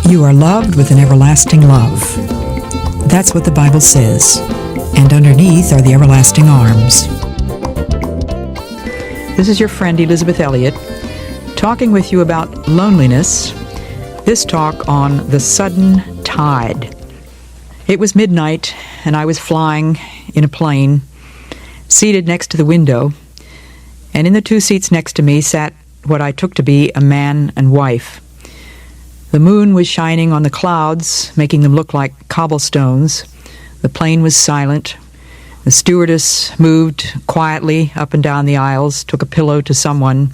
You are loved with an everlasting love. That's what the Bible says. And underneath are the everlasting arms. This is your friend Elizabeth Elliot, talking with you about loneliness. This talk on the sudden tide. It was midnight, and I was flying in a plane, seated next to the window, and in the two seats next to me sat what I took to be a man and wife. The moon was shining on the clouds, making them look like cobblestones. The plane was silent. The stewardess moved quietly up and down the aisles, took a pillow to someone.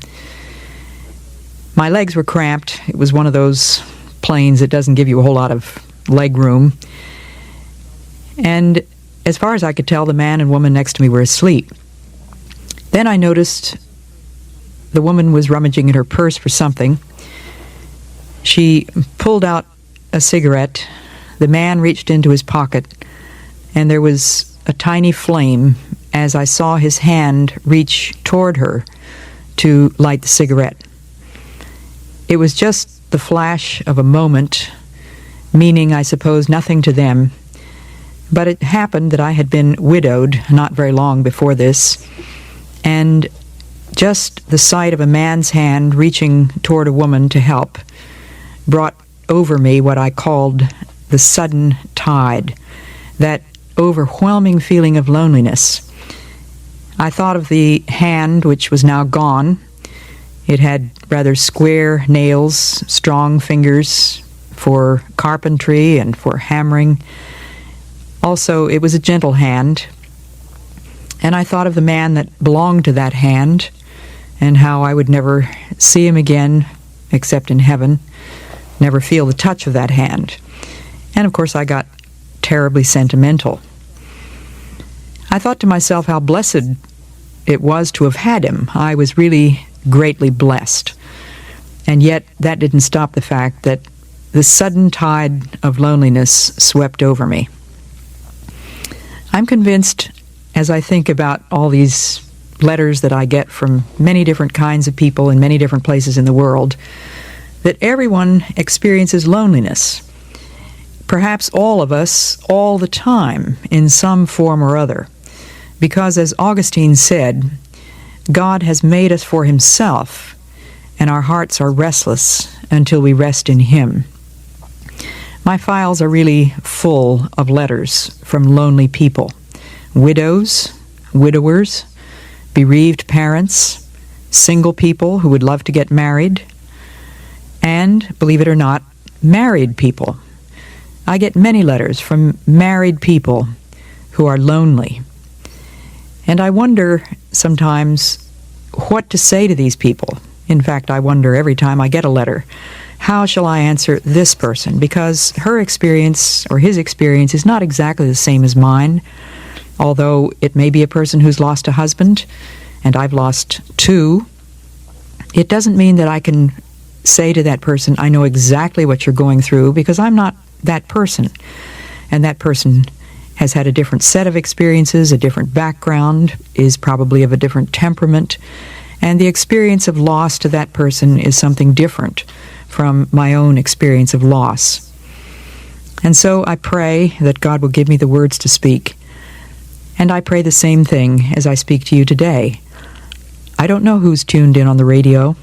My legs were cramped. It was one of those planes that doesn't give you a whole lot of leg room. And as far as I could tell, the man and woman next to me were asleep. Then I noticed the woman was rummaging in her purse for something. She pulled out a cigarette. The man reached into his pocket, and there was a tiny flame as I saw his hand reach toward her to light the cigarette. It was just the flash of a moment, meaning, I suppose, nothing to them. But it happened that I had been widowed not very long before this, and just the sight of a man's hand reaching toward a woman to help brought over me what I called the sudden tide, that overwhelming feeling of loneliness. I thought of the hand, which was now gone. It had rather square nails, strong fingers for carpentry and for hammering. Also, it was a gentle hand. And I thought of the man that belonged to that hand and how I would never see him again except in heaven, never feel the touch of that hand. And of course, I got terribly sentimental. I thought to myself how blessed it was to have had him. I was really greatly blessed. And yet, that didn't stop the fact that the sudden tide of loneliness swept over me. I'm convinced, as I think about all these letters that I get from many different kinds of people in many different places in the world, that everyone experiences loneliness. Perhaps all of us, all the time, in some form or other. Because, as Augustine said, God has made us for himself, and our hearts are restless until we rest in him. My files are really full of letters from lonely people, widows, widowers, bereaved parents, single people who would love to get married, and, believe it or not, married people. I get many letters from married people who are lonely. And I wonder sometimes what to say to these people. In fact, I wonder every time I get a letter, how shall I answer this person? Because her experience or his experience is not exactly the same as mine, although it may be a person who's lost a husband, and I've lost two. It doesn't mean that I can say to that person, I know exactly what you're going through, because I'm not that person. And that person has had a different set of experiences, a different background, is probably of a different temperament, and the experience of loss to that person is something different from my own experience of loss. And so I pray that God will give me the words to speak. And I pray the same thing as I speak to you today. I don't know who's tuned in on the radio.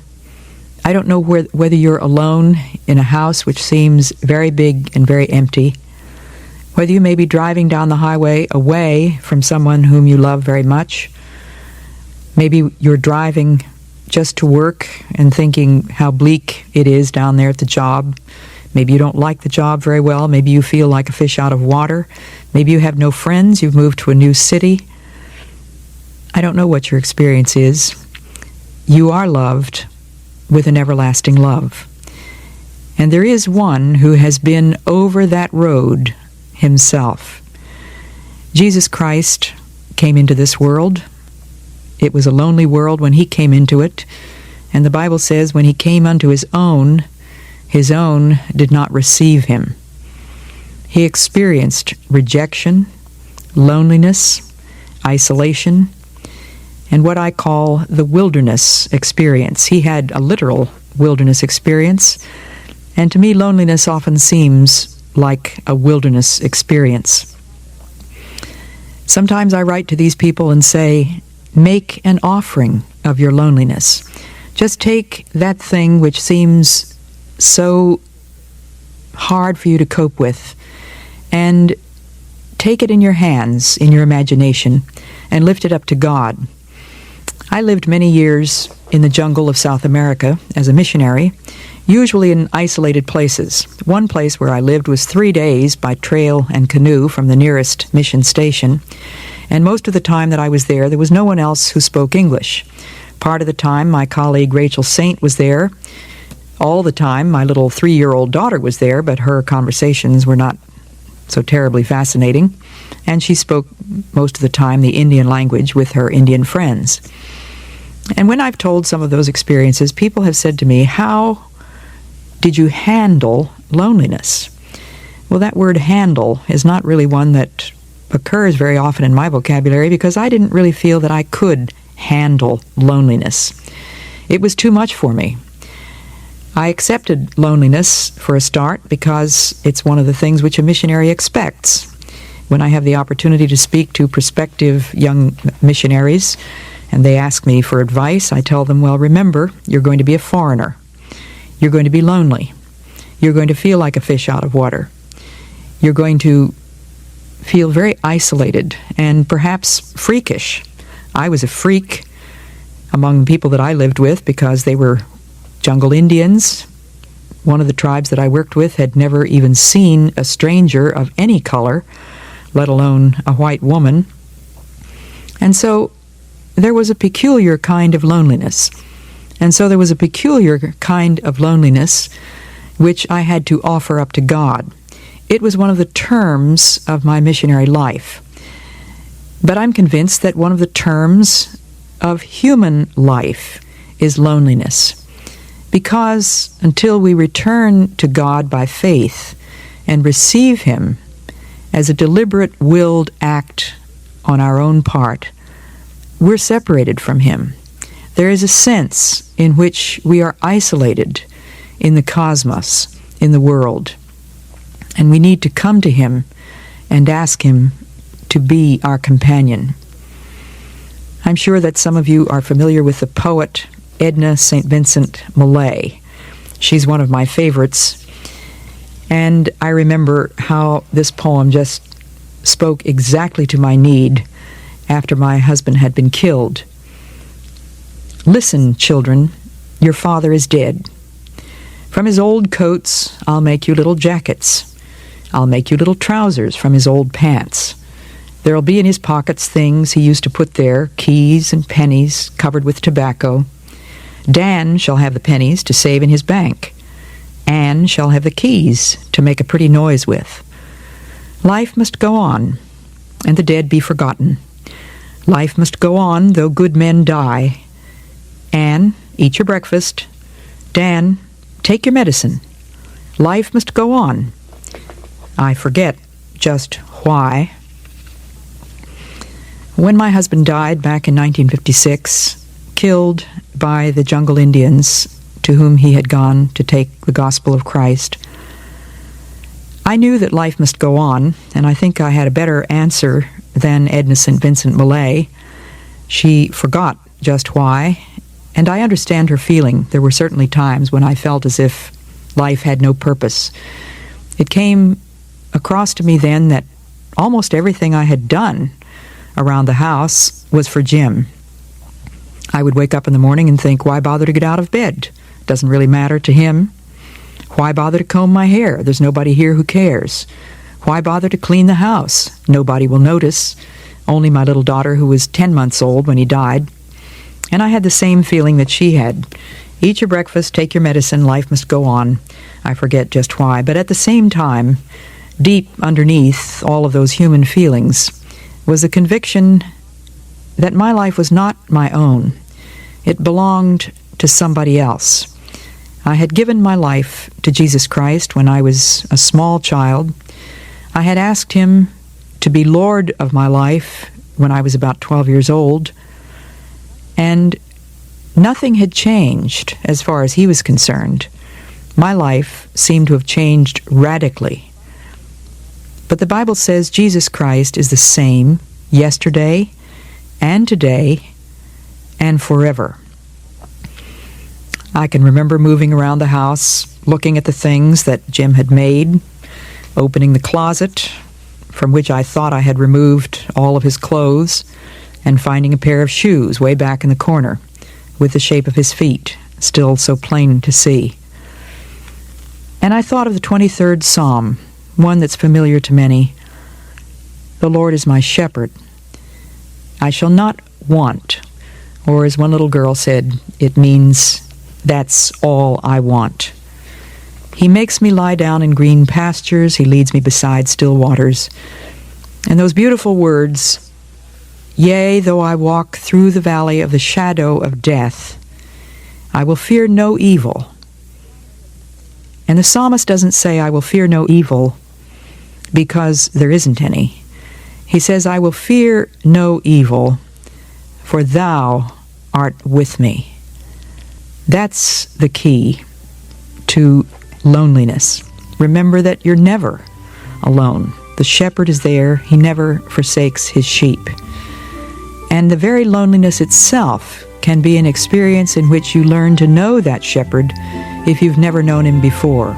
I don't know whether you're alone in a house which seems very big and very empty, whether you may be driving down the highway away from someone whom you love very much. Maybe you're driving just to work and thinking how bleak it is down there at the job. Maybe you don't like the job very well. Maybe you feel like a fish out of water. Maybe you have no friends. You've moved to a new city. I don't know what your experience is. You are loved with an everlasting love. And there is one who has been over that road himself. Jesus Christ came into this world. It was a lonely world when he came into it. And the Bible says when he came unto his own did not receive him. He experienced rejection, loneliness, isolation, and what I call the wilderness experience. He had a literal wilderness experience, And to me, loneliness often seems like a wilderness experience. Sometimes I write to these people and say, make an offering of your loneliness. Just take that thing which seems so hard for you to cope with and take it in your hands, in your imagination, and lift it up to God. I lived many years in the jungle of South America as a missionary, usually in isolated places. One place where I lived was 3 days by trail and canoe from the nearest mission station, and most of the time that I was there was no one else who spoke English. Part of the time, my colleague Rachel Saint was there. All the time, my little 3-year-old daughter was there, but her conversations were not so terribly fascinating, and she spoke most of the time the Indian language with her Indian friends. And when I've told some of those experiences, people have said to me, how did you handle loneliness? Well, that word handle is not really one that occurs very often in my vocabulary because I didn't really feel that I could handle loneliness. It was too much for me. I accepted loneliness for a start because it's one of the things which a missionary expects. When I have the opportunity to speak to prospective young missionaries and they ask me for advice, I tell them, well, remember, you're going to be a foreigner. You're going to be lonely. You're going to feel like a fish out of water. You're going to feel very isolated and perhaps freakish. I was a freak among the people that I lived with because they were jungle Indians. One of the tribes that I worked with had never even seen a stranger of any color, let alone a white woman. And so there was a peculiar kind of loneliness. And so there was a peculiar kind of loneliness which I had to offer up to God. It was one of the terms of my missionary life. But I'm convinced that one of the terms of human life is loneliness. Because until we return to God by faith and receive Him as a deliberate willed act on our own part, we're separated from Him. There is a sense in which we are isolated in the cosmos, in the world, and we need to come to Him and ask Him to be our companion. I'm sure that some of you are familiar with the poet Edna St. Vincent Millay. She's one of my favorites, and I remember how this poem just spoke exactly to my need after my husband had been killed. Listen, children, your father is dead. From his old coats, I'll make you little jackets. I'll make you little trousers from his old pants. There'll be in his pockets things he used to put there, keys and pennies covered with tobacco. Dan shall have the pennies to save in his bank. Anne shall have the keys to make a pretty noise with. Life must go on, and the dead be forgotten. Life must go on, though good men die. Anne, eat your breakfast. Dan, take your medicine. Life must go on. I forget just why. When my husband died back in 1956, killed by the jungle Indians to whom he had gone to take the gospel of Christ, I knew that life must go on, and I think I had a better answer than Edna St. Vincent Millay. She forgot just why, and I understand her feeling. There were certainly times when I felt as if life had no purpose. It came across to me then that almost everything I had done around the house was for Jim. I would wake up in the morning and think, why bother to get out of bed? Doesn't really matter to him. Why bother to comb my hair? There's nobody here who cares. Why bother to clean the house? Nobody will notice. Only my little daughter, who was 10 months old when he died. And I had the same feeling that she had. Eat your breakfast, take your medicine, life must go on. I forget just why. But at the same time, deep underneath all of those human feelings was the conviction that my life was not my own. It belonged to somebody else. I had given my life to Jesus Christ when I was a small child. I had asked Him to be Lord of my life when I was about 12 years old, and nothing had changed as far as He was concerned. My life seemed to have changed radically. But the Bible says Jesus Christ is the same yesterday and today and forever. I can remember moving around the house, looking at the things that Jim had made, opening the closet from which I thought I had removed all of his clothes, and finding a pair of shoes way back in the corner with the shape of his feet still so plain to see. And I thought of the 23rd Psalm, one that's familiar to many. The Lord is my shepherd. I shall not want. Or as one little girl said, it means that's all I want. He makes me lie down in green pastures. He leads me beside still waters. And those beautiful words, yea, though I walk through the valley of the shadow of death, I will fear no evil. And the psalmist doesn't say, I will fear no evil, because there isn't any. He says, I will fear no evil, for thou art with me. That's the key to loneliness. Remember that you're never alone. The shepherd is there. He never forsakes his sheep. And the very loneliness itself can be an experience in which you learn to know that shepherd if you've never known him before.